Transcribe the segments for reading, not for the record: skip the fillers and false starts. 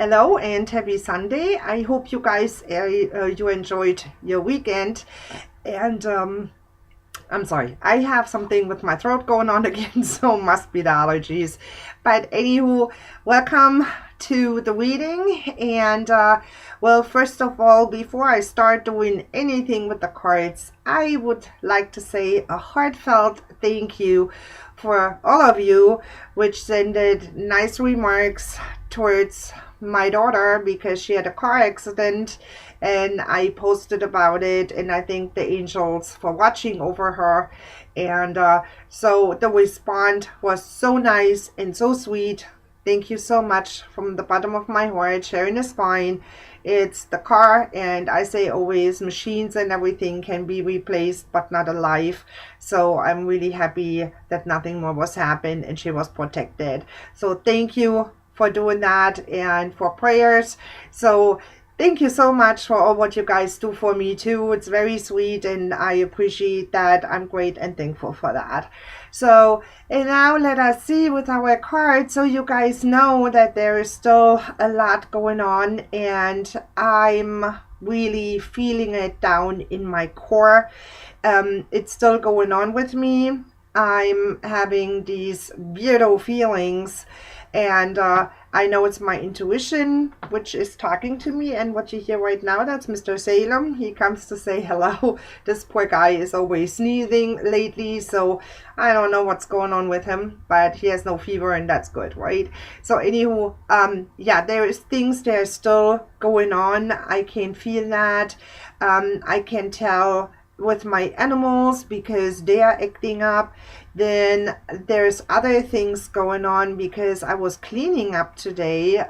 Hello and happy Sunday. I hope you guys you enjoyed your weekend. And I'm sorry, I have something with my throat going on again, so must be the allergies. But anywho, welcome to the reading. And well, first of all, before I start doing anything with the cards, I would like to say a heartfelt thank you for all of you which sent nice remarks towards my daughter because she had a car accident, and I posted about it, and I thank the angels for watching over her. And so the response was so nice and so sweet. Thank you so much from the bottom of my heart. Sharing is fine. It's the car, and I say always, machines and everything can be replaced, but not a life. So I'm really happy that nothing more was happened and she was protected. So thank you for doing that and for prayers. So thank you so much for all what you guys do for me too. It's very sweet and I appreciate that. I'm great and thankful for that. So, and now let us see with our cards, so you guys know that there is still a lot going on, and I'm really feeling it down in my core. It's still going on with me. I'm having these weirdo feelings, and I know it's my intuition which is talking to me. And what you hear right now, that's Mr. Salem. He comes to say hello. This poor guy is always sneezing lately, so I don't know what's going on with him, but he has no fever, and that's good, right? So anywho, yeah, there is things that are still going on. I can feel that. I can tell with my animals because they are acting up. Then there's other things going on because I was cleaning up today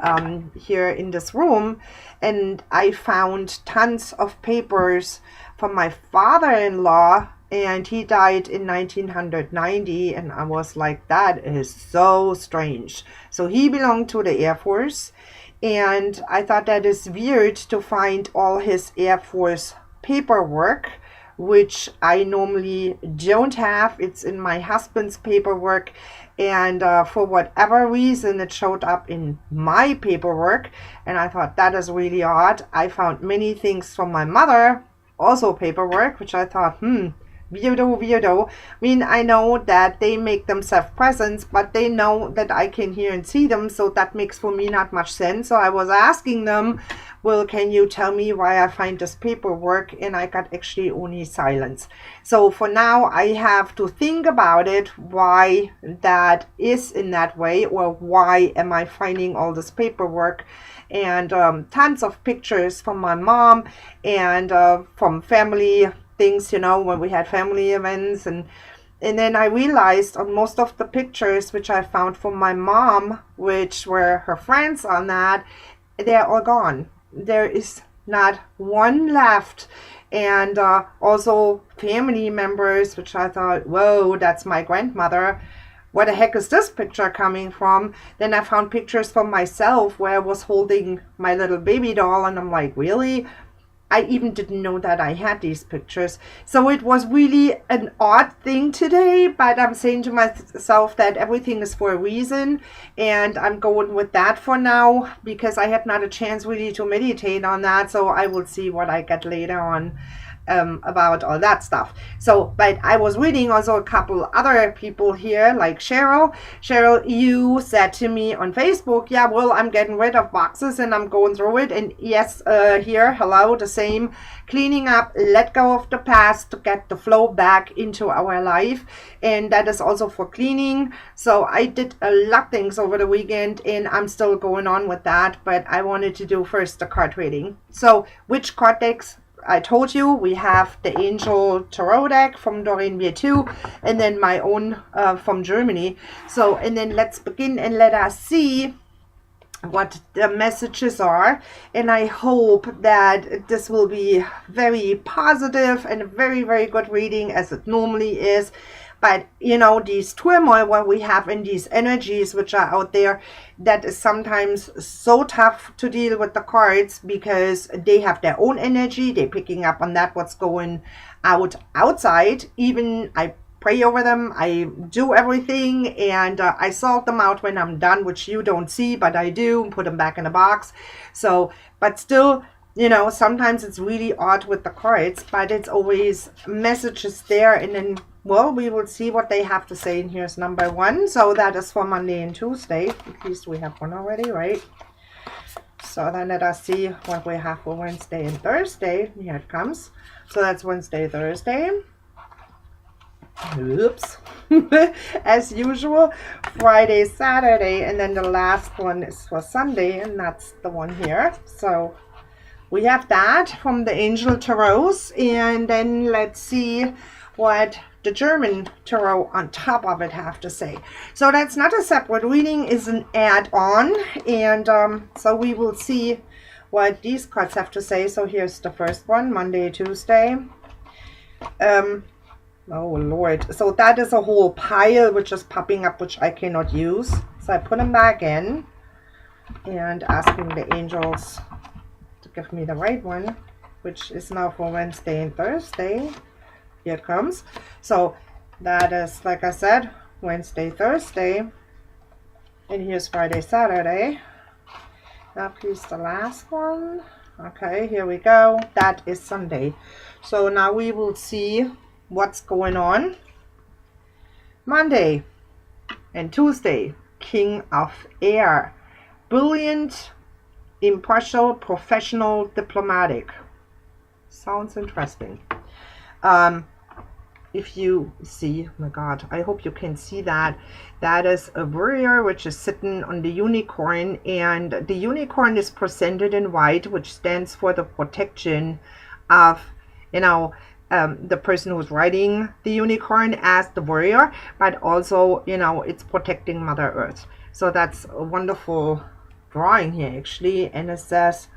here in this room, and I found tons of papers from my father-in-law, and he died in 1990, and I was like, that is so strange. So he belonged to the Air Force, and I thought that is weird to find all his Air Force paperwork, which I normally don't have. It's in my husband's paperwork, and for whatever reason it showed up in my paperwork, and I thought that is really odd. I found many things from my mother, also paperwork, which I thought, weirdo. I mean, I know that they make themselves presents, but they know that I can hear and see them, so that makes for me not much sense. So I was asking them, well, can you tell me why I find this paperwork? And I got actually only silence. So for now, I have to think about it, why that is in that way, or why am I finding all this paperwork? And tons of pictures from my mom and from family things, you know, when we had family events. And then I realized on most of the pictures which I found from my mom, which were her friends on that, they're all gone. There is not one left. And also family members, which I thought, whoa, that's my grandmother. Where the heck is this picture coming from? Then I found pictures from myself where I was holding my little baby doll, and I'm like, really? I even didn't know that I had these pictures. So it was really an odd thing today, but I'm saying to myself that everything is for a reason, and I'm going with that for now because I had not a chance really to meditate on that. So I will see what I get later on about all that stuff. So, but I was reading also a couple other people here, like Cheryl. Cheryl, you said to me on Facebook, yeah, well, I'm getting rid of boxes and I'm going through it. And yes, here, hello, the same, cleaning up, let go of the past to get the flow back into our life. And that is also for cleaning. So I did a lot of things over the weekend, and I'm still going on with that, but I wanted to do first the card reading. So which card decks? I told you we have the Angel Tarot deck from Doreen Beer 2, and then my own from Germany. So, and then let's begin and let us see what the messages are. And I hope that this will be very positive and a very, very good reading, as it normally is. But, you know, these turmoil what we have in these energies which are out there, that is sometimes so tough to deal with the cards because they have their own energy. They're picking up on that, what's going outside. Even I pray over them, I do everything, and I sort them out when I'm done, which you don't see, but I do, put them back in a box. So, but still, you know, sometimes it's really odd with the cards, but it's always messages there, and then, well, we will see what they have to say. And here's number 1. So that is for Monday and Tuesday. At least we have one already, right? So then let us see what we have for Wednesday and Thursday. Here it comes. So that's Wednesday, Thursday. Oops. As usual, Friday, Saturday, and then the last one is for Sunday, and that's the one here. So we have that from the Angel Tarots, and then let's see what the German Tarot on top of it have to say. So that's not a separate reading, is an add-on, and so we will see what these cards have to say. So here's the first one, Monday, Tuesday. Oh Lord, so that is a whole pile which is popping up, which I cannot use. So I put them back in and asking the angels to give me the right one, which is now for Wednesday and Thursday. Here it comes. So that is, like I said, Wednesday, Thursday, and here's Friday, Saturday. Now please the last one. Okay, here we go. That is Sunday. So now we will see what's going on. Monday and Tuesday, King of Air. Brilliant, impartial, professional, diplomatic. Sounds interesting. If you see, oh my God, I hope you can see that. That is a warrior which is sitting on the unicorn, and the unicorn is presented in white, which stands for the protection of, you know, the person who's riding the unicorn as the warrior, but also, you know, it's protecting Mother Earth. So that's a wonderful drawing here, actually. And it says,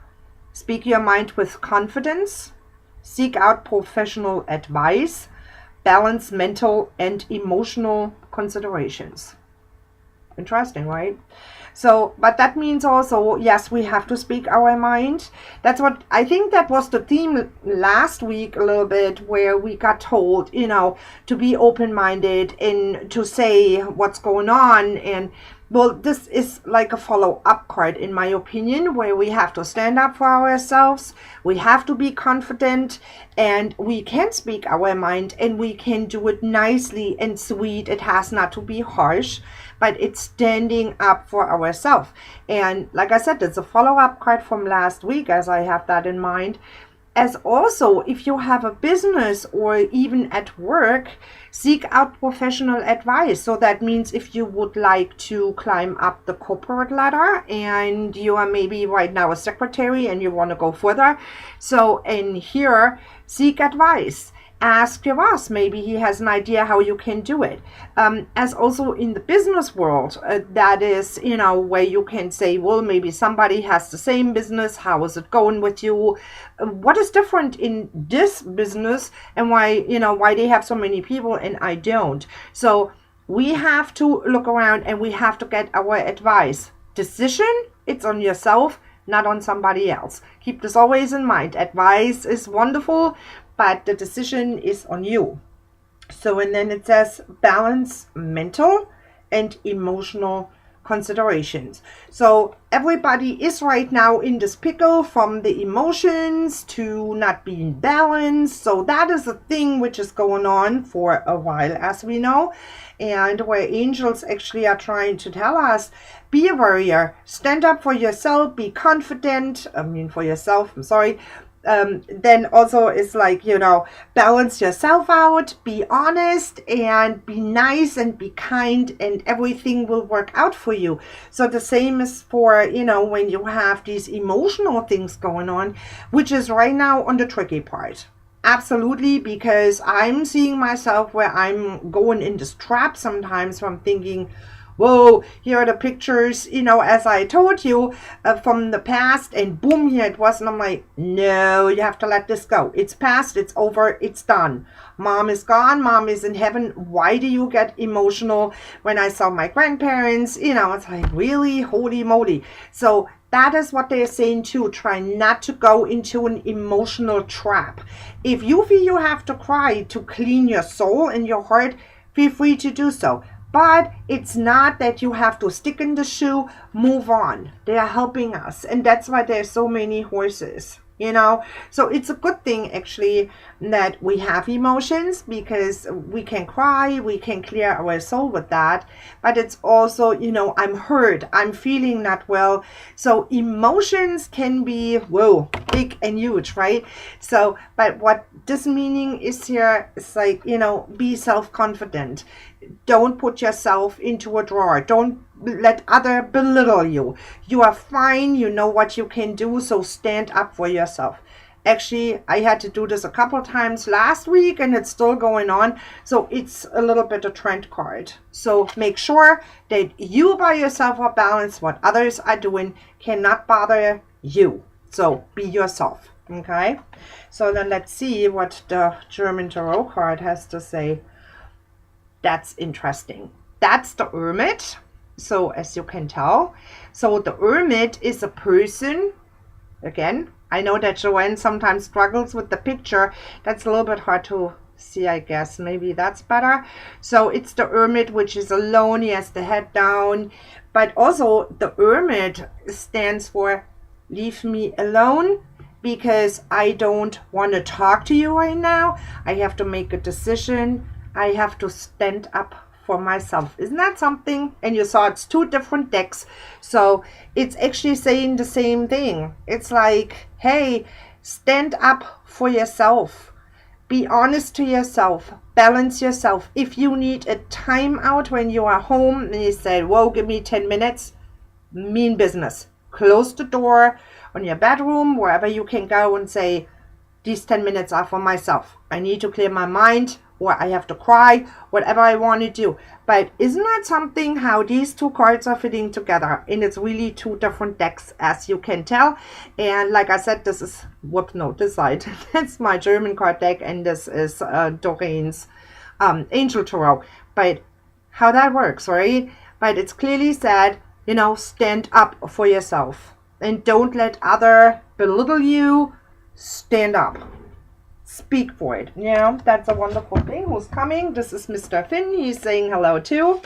speak your mind with confidence, seek out professional advice, balance mental and emotional considerations. Interesting, right? So, but that means also, yes, we have to speak our mind. That's what I think that was the theme last week a little bit, where we got told, you know, to be open-minded and to say what's going on. And well, this is like a follow-up card, in my opinion, where we have to stand up for ourselves. We have to be confident, and we can speak our mind, and we can do it nicely and sweet. It has not to be harsh, but it's standing up for ourselves. And like I said, it's a follow-up card from last week, as I have that in mind. As also, if you have a business or even at work, seek out professional advice. So that means if you would like to climb up the corporate ladder and you are maybe right now a secretary and you want to go further. So in here, seek advice. Ask your boss, maybe he has an idea how you can do it. As also in the business world, that is, you know, where you can say, well, maybe somebody has the same business. How is it going with you? What is different in this business, and why, you know, why they have so many people and I don't. So we have to look around and we have to get our advice. Decision, it's on yourself, not on somebody else. Keep this always in mind. Advice is wonderful, but the decision is on you. So, and then it says balance mental and emotional considerations. So everybody is right now in this pickle, from the emotions to not being balanced. So that is a thing which is going on for a while, as we know, and where angels actually are trying to tell us, be a warrior, stand up for yourself, be confident. For yourself, I'm sorry. Then also it's like, you know, balance yourself out, be honest and be nice and be kind, and everything will work out for you. So the same is for, you know, when you have these emotional things going on, which is right now on the tricky part. Absolutely, because I'm seeing myself where I'm going in this trap sometimes from thinking, whoa, here are the pictures, you know, as I told you, from the past, and boom, here it was. And I'm like, no, you have to let this go. It's past, it's over, it's done. Mom is gone, mom is in heaven. Why do you get emotional when I saw my grandparents? You know, it's like, really? Holy moly. So that is what they're saying too. Try not to go into an emotional trap. If you feel you have to cry to clean your soul and your heart, feel free to do so. But it's not that you have to stick in the shoe, move on. They are helping us. And that's why there's so many horses, you know. So it's a good thing, actually, that we have emotions, because we can cry, we can clear our soul with that. But it's also, you know, I'm hurt, I'm feeling not well. So emotions can be, whoa, big and huge, right? So, but what this meaning is here is like, you know, be self-confident. Don't put yourself into a drawer. Don't let other belittle you. You are fine. You know what you can do. So stand up for yourself. Actually, I had to do this a couple of times last week, and it's still going on. So it's a little bit a trend card. So make sure that you by yourself are balanced. What others are doing cannot bother you. So be yourself. Okay. So then let's see what the German Tarot card has to say. That's interesting. That's the Hermit. So as you can tell, so the Hermit is a person. Again, I know that Joanne sometimes struggles with the picture. That's a little bit hard to see, I guess. Maybe that's better. So it's the Hermit, which is alone. He has the head down. But also the Hermit stands for leave me alone, because I don't want to talk to you right now. I have to make a decision. I have to stand up for myself. Isn't that something? And you saw it's two different decks. So it's actually saying the same thing. It's like, hey, stand up for yourself. Be honest to yourself. Balance yourself. If you need a timeout when you are home and you say, whoa, give me 10 minutes, mean business. Close the door on your bedroom, wherever you can go, and say, these 10 minutes are for myself. I need to clear my mind, or I have to cry, whatever I want to do. But isn't that something how these two cards are fitting together? And it's really two different decks, as you can tell. And like I said, this is, this side. That's my German card deck, and this is Doreen's Angel Tarot. But how that works, right? But it's clearly said, you know, stand up for yourself. And don't let other belittle you. Stand up. Speak for it. You know, that's a wonderful thing. Who's coming? This is Mr. Finn. He's saying hello too.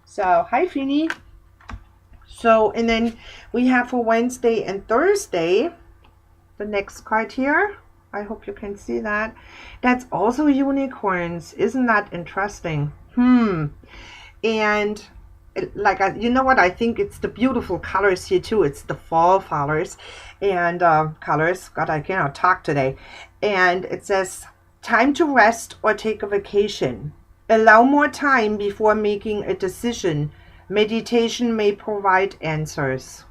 So, hi Finny. So, and then we have for Wednesday and Thursday, the next card here. I hope you can see that. That's also unicorns. Isn't that interesting? And like, you know what? I think it's the beautiful colors here too. It's the fall flowers and colors. God, I cannot talk today. And it says, time to rest or take a vacation. Allow more time before making a decision. Meditation may provide answers.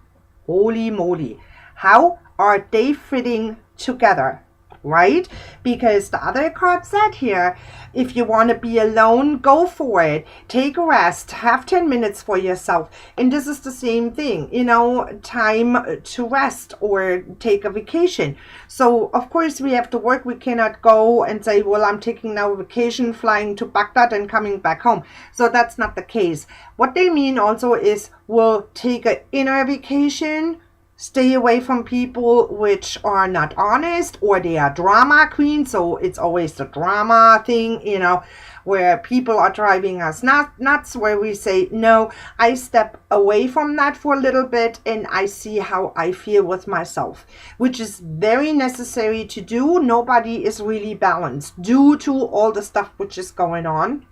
Holy moly. How are they fitting together? Right? Because the other card said here, if you want to be alone, go for it. Take a rest. Have 10 minutes for yourself. And this is the same thing, you know, time to rest or take a vacation. So, of course, we have to work. We cannot go and say, well, I'm taking now a vacation, flying to Baghdad and coming back home. So that's not the case. What they mean also is, we'll take an inner vacation. Stay away from people which are not honest, or they are drama queens. So it's always the drama thing, you know, where people are driving us nuts, where we say, no, I step away from that for a little bit and I see how I feel with myself, which is very necessary to do. Nobody is really balanced due to all the stuff which is going on.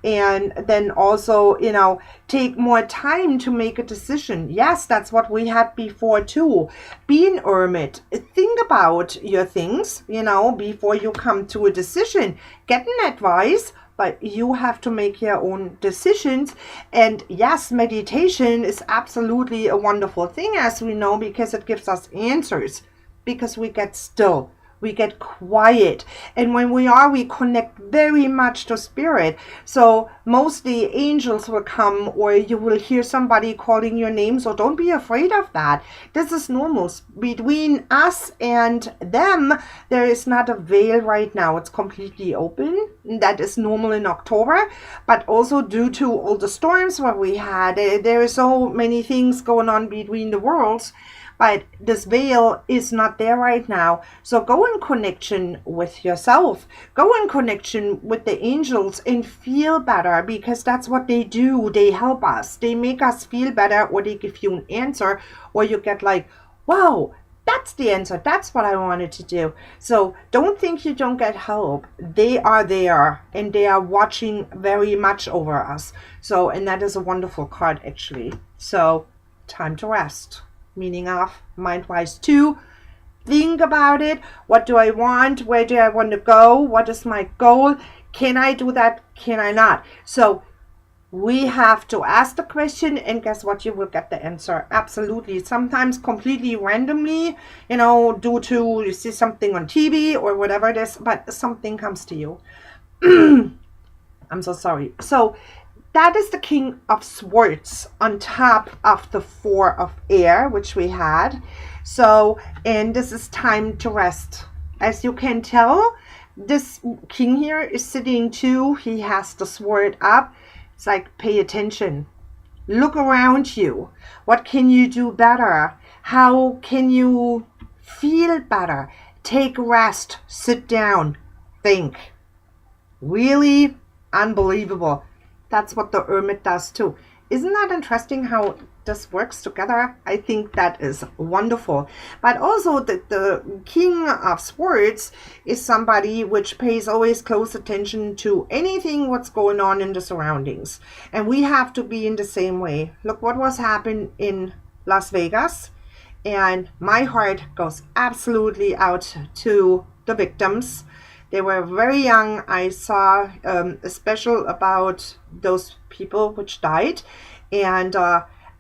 And then also, you know, take more time to make a decision. Yes, that's what we had before too. Be an hermit. Think about your things, you know, before you come to a decision. Get an advice, but you have to make your own decisions. And yes, meditation is absolutely a wonderful thing, as we know, because it gives us answers, because we get still. We get quiet, and when we connect very much to spirit. So mostly angels will come, or you will hear somebody calling your name. So don't be afraid of that. This is normal. Between us and them, there is not a veil right now. It's completely open. That is normal in October, but also due to all the storms what we had, there are so many things going on between the worlds, but this veil is not there right now. So go in connection with yourself, go in connection with the angels and feel better, because that's what they do. They help us, they make us feel better, or they give you an answer, or you get like, wow, that's the answer. That's what I wanted to do. So don't think you don't get help. They are there and they are watching very much over us. So, and that is a wonderful card actually. So time to rest, meaning off, mind-wise too. Think about it. What do I want? Where do I want to go? What is my goal? Can I do that? Can I not? So we have to ask the question, and guess what? You will get the answer. Absolutely. Sometimes completely randomly, due to you see something on TV or whatever it is, but something comes to you. I'm so sorry. So that is the King of Swords on top of the Four of Air, which we had. So, and this is time to rest. As you can tell, this king here is sitting too. He has the sword up. It's like, pay attention. Look around you. What can you do better? How can you feel better? Take rest. Sit down. Think. Really unbelievable. That's what the Hermit does too. Isn't that interesting how this works together? I think that is wonderful. But also the King of Swords is somebody which pays always close attention to anything what's going on in the surroundings. And we have to be in the same way. Look what was happening in Las Vegas. And my heart goes absolutely out to the victims. They were very young. I saw a special about those people which died. And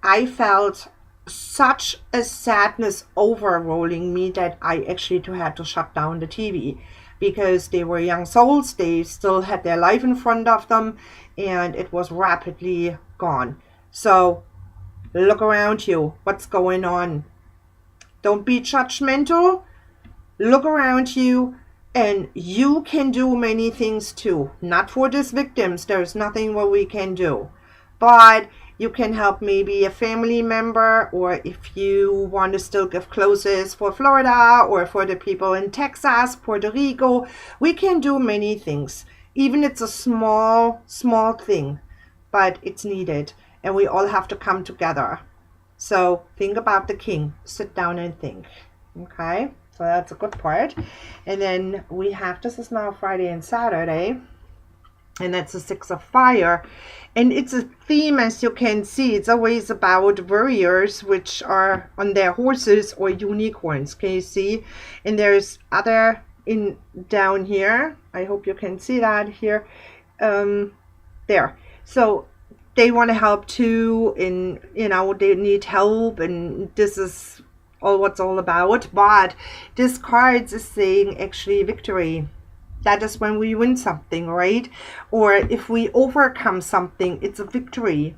I felt such a sadness overrolling me that I actually had to shut down the TV, because they were young souls. They still had their life in front of them, and it was rapidly gone. So look around you. What's going on? Don't be judgmental. Look around you. And you can do many things too. Not for these victims. There's nothing what we can do. But you can help maybe a family member, or if you want to still give closes for Florida or for the people in Texas, Puerto Rico, we can do many things. Even it's a small thing, but it's needed. And we all have to come together. So think about the king. Sit down and think. Okay? So that's a good part. And then we have, this is now Friday and Saturday, and that's the Six of Fire. And it's a theme, as you can see. It's always about warriors which are on their horses or unicorns. Can you see? And there's other in down here. I hope you can see that here. There. So they want to help too, and they need help, and this is all what's all about. But this card is saying actually victory. That is when we win something, right? Or if we overcome something, it's a victory.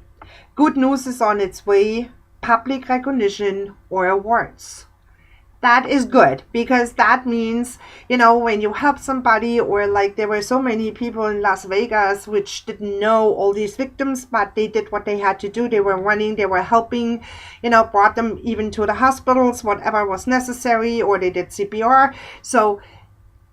Good news is on its way. Public recognition or awards. That is good, because that means, when you help somebody, or like there were so many people in Las Vegas which didn't know all these victims, but they did what they had to do. They were running, they were helping, brought them even to the hospitals, whatever was necessary, or they did CPR. So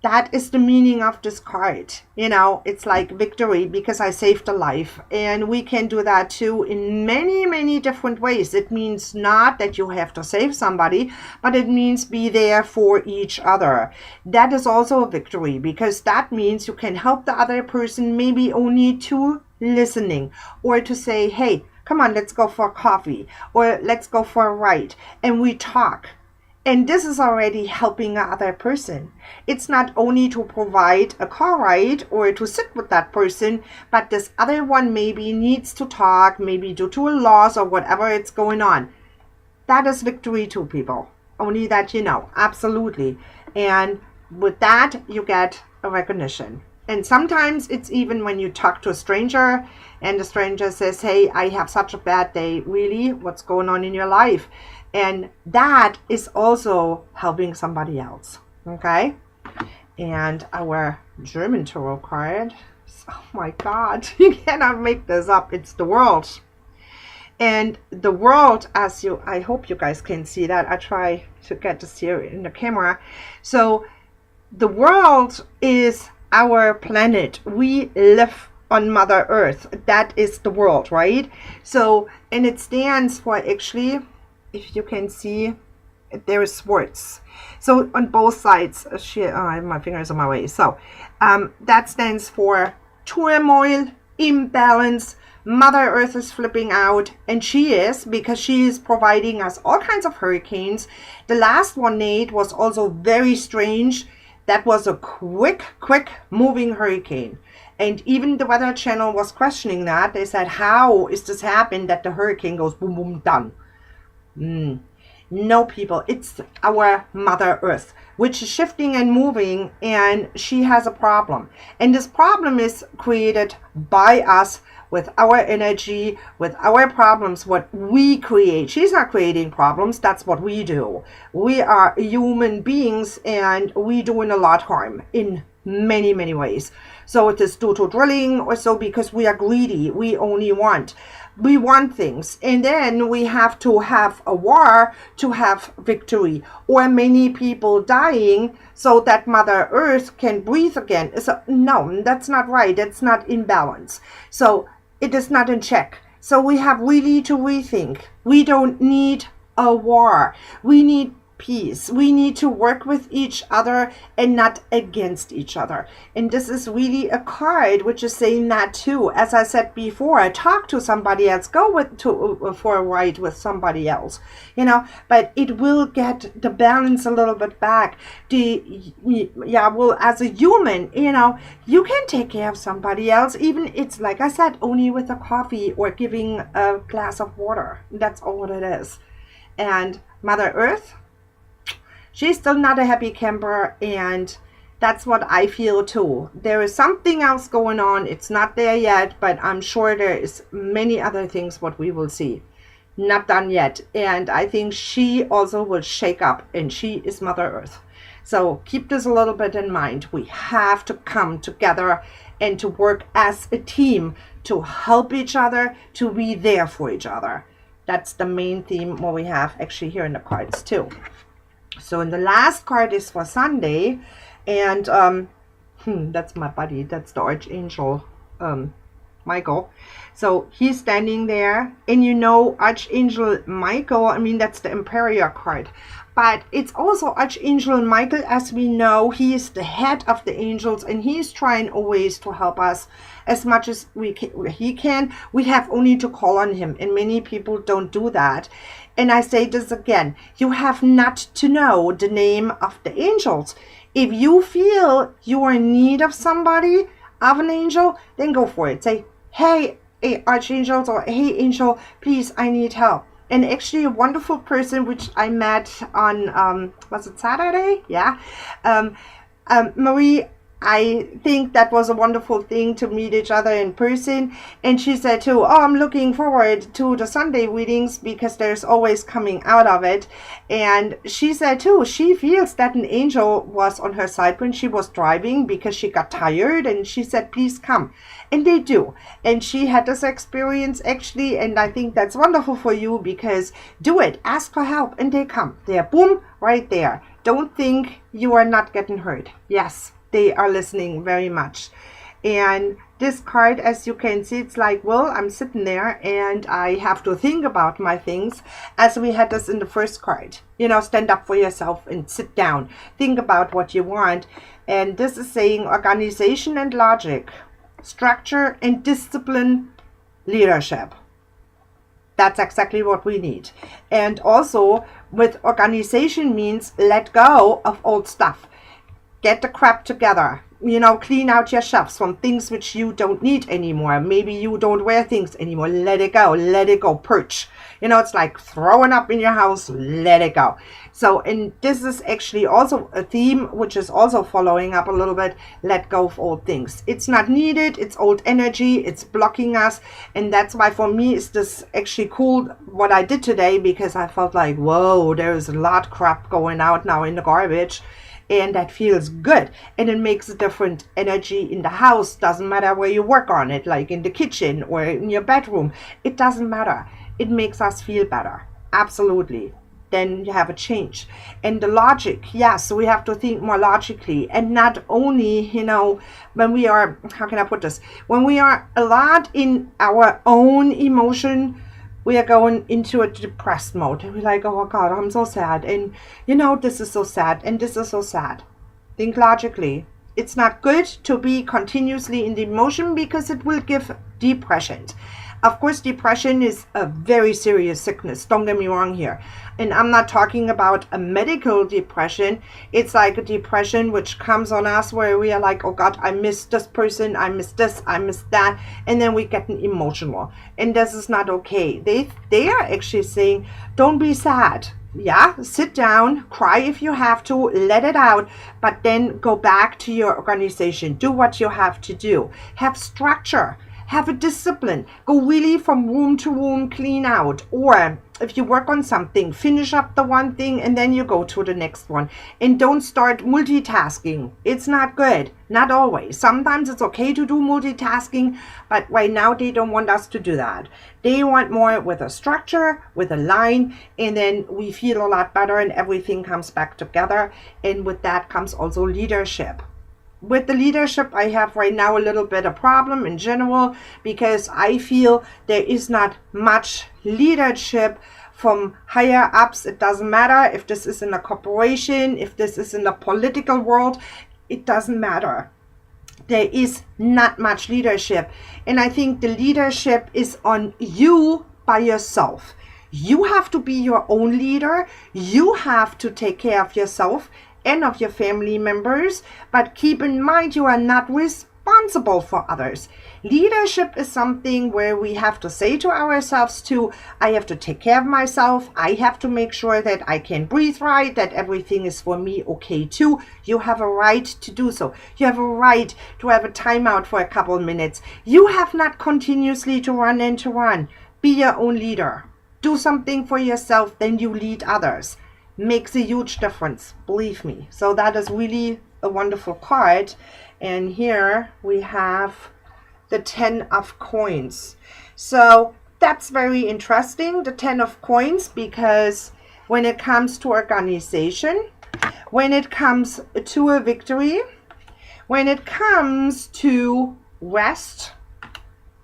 that is the meaning of this card. It's like victory, because I saved a life. And we can do that too in many, many different ways. It means not that you have to save somebody, but it means be there for each other. That is also a victory, because that means you can help the other person, maybe only to listening, or to say, hey, come on, let's go for coffee, or let's go for a ride, and we talk. And this is already helping another person. It's not only to provide a car ride or to sit with that person, but this other one maybe needs to talk, maybe due to a loss or whatever it's going on. That is victory too, people. Only that absolutely. And with that, you get a recognition. And sometimes it's even when you talk to a stranger and the stranger says, hey, I have such a bad day. Really? What's going on in your life? And that is also helping somebody else. Okay? And our German tarot card Oh my God, you cannot make this up. It's the world. And the world, I hope you guys can see that. I try to get this here in the camera. So the world is our planet. We live on Mother Earth. That is the world, right? So, and it stands for, actually, if you can see, there is swords. So on both sides, my fingers on my way. So that stands for turmoil, imbalance. Mother Earth is flipping out, and she is, because she is providing us all kinds of hurricanes. The last one, Nate, was also very strange. That was a quick moving hurricane. And even the Weather Channel was questioning that. They said, how is this happen that the hurricane goes boom, boom, done? No, people, it's our Mother Earth, which is shifting and moving, and she has a problem. And this problem is created by us, with our energy, with our problems, what we create. She's not creating problems. That's what we do. We are human beings, and we doing a lot of harm in many, many ways. So it is due to drilling, or so because we are greedy. We want things, and then we have to have a war to have victory, or many people dying so that Mother Earth can breathe again. So no, that's not right. That's not in balance. So it is not in check. So we have really to rethink. We don't need a war. We need peace. We need to work with each other and not against each other. And this is really a card which is saying that too. As I said before, talk to somebody else, go for a ride with somebody else, but it will get the balance a little bit back. As a human, you can take care of somebody else, even it's like I said, only with a coffee or giving a glass of water. That's all it is. And Mother Earth, she's still not a happy camper, and that's what I feel too. There is something else going on. It's not there yet, but I'm sure there is many other things what we will see. Not done yet. And I think she also will shake up, and she is Mother Earth. So keep this a little bit in mind. We have to come together and to work as a team to help each other, to be there for each other. That's the main theme what we have actually here in the cards too. So in the last card is for Sunday, and that's my buddy. That's the Archangel Michael. So he's standing there, and Archangel Michael, that's the Emperor card. But it's also Archangel Michael, as we know, he is the head of the angels, and he's trying always to help us as much as he can. We have only to call on him, and many people don't do that. And I say this again, you have not to know the name of the angels. If you feel you are in need of somebody, of an angel, then go for it. Say, hey, Archangels, or hey, angel, please, I need help. And actually a wonderful person which I met on, was it Saturday? Yeah. Marie, I think that was a wonderful thing to meet each other in person. And she said too, I'm looking forward to the Sunday readings because there's always coming out of it. And she said too, she feels that an angel was on her side when she was driving because she got tired, and she said, please come. And they do. And she had this experience actually, and I think that's wonderful for you, because do it. Ask for help and they come. They're boom, right there. Don't think you are not getting hurt. Yes, they are listening very much. And this card, as you can see, it's like, well, I'm sitting there and I have to think about my things, as we had this in the first card. Stand up for yourself and sit down. Think about what you want. And this is saying organization and logic, structure and discipline, leadership. That's exactly what we need. And also with organization means let go of old stuff. Get the crap together. Clean out your shelves from things which you don't need anymore. Maybe you don't wear things anymore. Let it go. Let it go. Purge. It's like throwing up in your house. Let it go. So, and this is actually also a theme which is also following up a little bit. Let go of old things. It's not needed. It's old energy. It's blocking us. And that's why for me it's this actually cool what I did today, because I felt like, whoa, there's a lot of crap going out now in the garbage. and that feels good, and it makes a different energy in the house. Doesn't matter where you work on it, like in the kitchen or in your bedroom. It doesn't matter. It makes us feel better. Absolutely. Then you have a change. And the logic, yes, we have to think more logically, and not only, when we are, how can I put this, when we are a lot in our own emotion, we are going into a depressed mode. We're like, oh God, I'm so sad, and this is so sad, and this is so sad. Think logically. It's not good to be continuously in the emotion, because it will give depression. Of course, depression is a very serious sickness. Don't get me wrong here. And I'm not talking about a medical depression. It's like a depression which comes on us where we are like, oh God, I miss this person, I miss this, I miss that. And then we get emotional. And this is not okay. They are actually saying, don't be sad. Yeah, sit down, cry if you have to, let it out, but then go back to your organization. Do what you have to do. Have structure. Have a discipline. Go really from room to room, clean out. Or if you work on something, finish up the one thing and then you go to the next one. And don't start multitasking. It's not good. Not always. Sometimes it's okay to do multitasking, but right now they don't want us to do that. They want more with a structure, with a line, and then we feel a lot better and everything comes back together. And with that comes also leadership. With the leadership, I have right now a little bit of problem in general, because I feel there is not much leadership from higher ups. It doesn't matter if this is in a corporation, if this is in the political world, it doesn't matter. There is not much leadership. And I think the leadership is on you by yourself. You have to be your own leader. You have to take care of yourself and of your family members, but keep in mind you are not responsible for others. Leadership is something where we have to say to ourselves too, I have to take care of myself, I have to make sure that I can breathe right, that everything is for me okay too. You have a right to do so. You have a right to have a timeout for a couple of minutes. You have not continuously to run and to run. Be your own leader. Do something for yourself, then you lead others. Makes a huge difference, believe me. So that is really a wonderful card. And here we have the 10 of coins. So that's very interesting, the 10 of coins, because when it comes to organization, when it comes to a victory, when it comes to rest,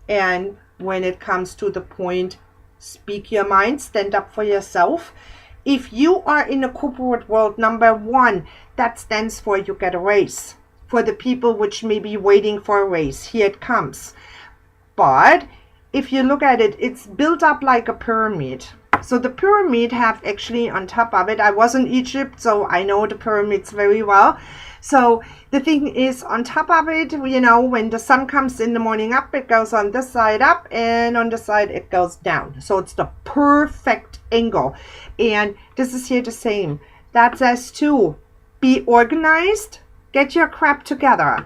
and when it comes to the point, speak your mind, stand up for yourself. If you are in a corporate world, number one, that stands for you get a raise. For the people which may be waiting for a raise, here it comes. But if you look at it, it's built up like a pyramid. So the pyramid have actually on top of it, I was in Egypt, so I know the pyramids very well. So the thing is, on top of it, when the sun comes in the morning up, it goes on this side up, and on this side it goes down. So it's the perfect angle. And this is here the same. That says too, be organized, get your crap together.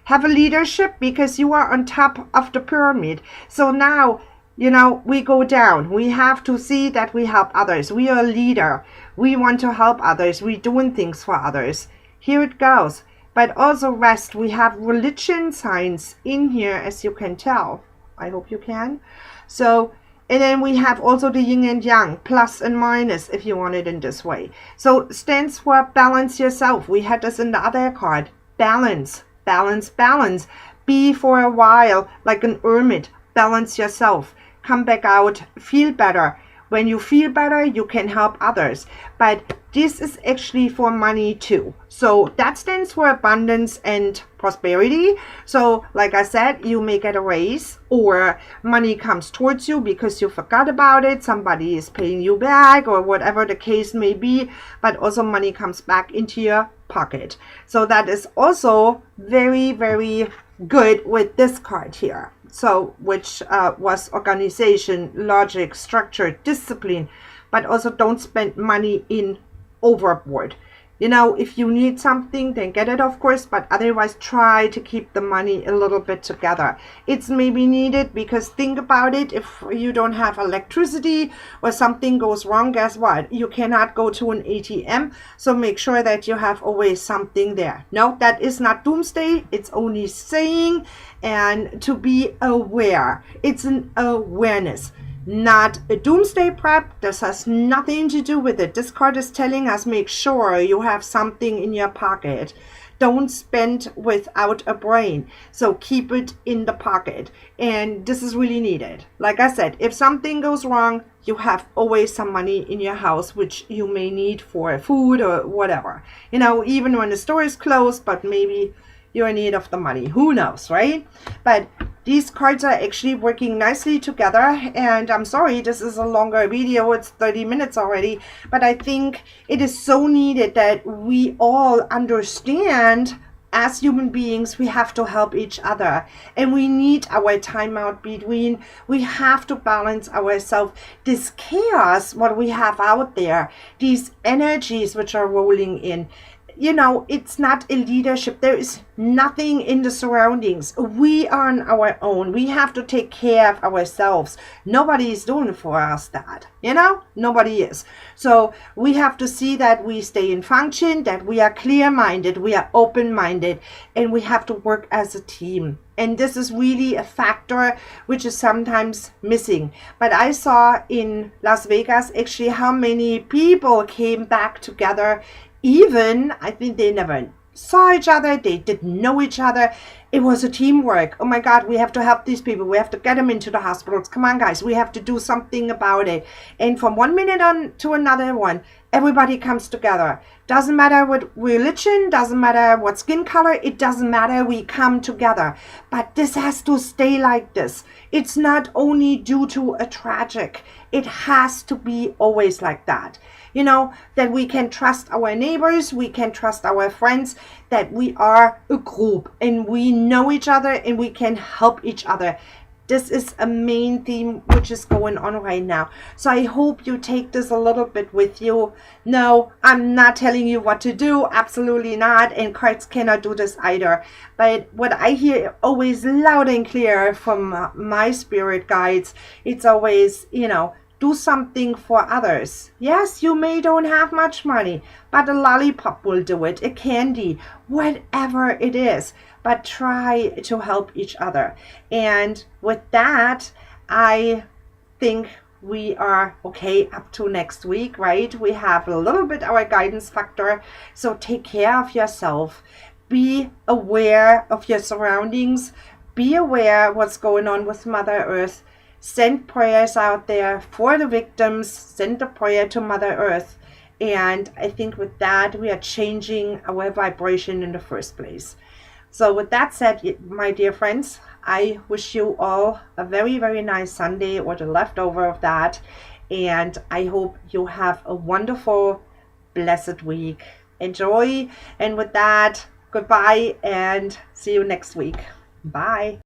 Have a leadership, because you are on top of the pyramid. So now, we go down. We have to see that we help others. We are a leader. We want to help others. We're doing things for others. Here it goes. But also rest. We have religion signs in here, as you can tell. I hope you can. So, and then we have also the yin and yang, plus and minus, if you want it in this way. So stands for balance yourself. We had this in the other card. Balance, balance, balance. Be for a while like an hermit. Balance yourself. Come back out. Feel better. When you feel better, you can help others. But this is actually for money too. So that stands for abundance and prosperity. So like I said, you may get a raise, or money comes towards you because you forgot about it. Somebody is paying you back, or whatever the case may be. But also money comes back into your pocket. So that is also very, very good with this card here. So which was organization, logic, structure, discipline, but also don't spend money in overboard. You know, if you need something, then get it, of course, but otherwise try to keep the money a little bit together. It's maybe needed because think about it, if you don't have electricity or something goes wrong, guess what? You cannot go to an ATM, so make sure that you have always something there. No, that is not doomsday, it's only saying, and to be aware. It's an awareness, not a doomsday prep. This has nothing to do with it. This card is telling us make sure you have something in your pocket. Don't spend without a brain. So keep it in the pocket. And this is really needed. Like I said, if something goes wrong, you have always some money in your house, which you may need for food or whatever. You know, even when the store is closed, but maybe you're in need of the money. Who knows, right? But these cards are actually working nicely together. And I'm sorry, this is a longer video. It's 30 minutes already. But I think it is so needed that we all understand, as human beings, we have to help each other. And we need our time out between. We have to balance ourselves. This chaos, what we have out there, these energies which are rolling in, you know, it's not a leadership. There is nothing in the surroundings. We are on our own. We have to take care of ourselves. Nobody is doing for us that, you know, nobody is. So we have to see that we stay in function, that we are clear-minded, we are open-minded, and we have to work as a team. And this is really a factor which is sometimes missing. But I saw in Las Vegas actually how many people came back together. Even, I think they never saw each other, they didn't know each other. It was a teamwork. Oh my God, we have to help these people. We have to get them into the hospitals. Come on, guys, we have to do something about it. And from one minute on to another one, everybody comes together. Doesn't matter what religion, doesn't matter what skin color, it doesn't matter, we come together. But this has to stay like this. It's not only due to a tragic, it has to be always like that. You know, that we can trust our neighbors, we can trust our friends, that we are a group and we know each other and we can help each other. This is a main theme which is going on right now. So I hope you take this a little bit with you. No, I'm not telling you what to do. Absolutely not. And cards cannot do this either. But what I hear always loud and clear from my spirit guides, it's always, you know, do something for others. Yes, you may don't have much money, but a lollipop will do it, a candy, whatever it is. But try to help each other. And with that, I think we are okay up to next week, right? We have a little bit our guidance factor. So take care of yourself. Be aware of your surroundings. Be aware what's going on with Mother Earth. Send prayers out there for the victims. Send a prayer to Mother Earth. And I think with that, we are changing our vibration in the first place. So with that said, my dear friends, I wish you all a very, very nice Sunday or the leftover of that. And I hope you have a wonderful, blessed week. Enjoy. And with that, goodbye and see you next week. Bye.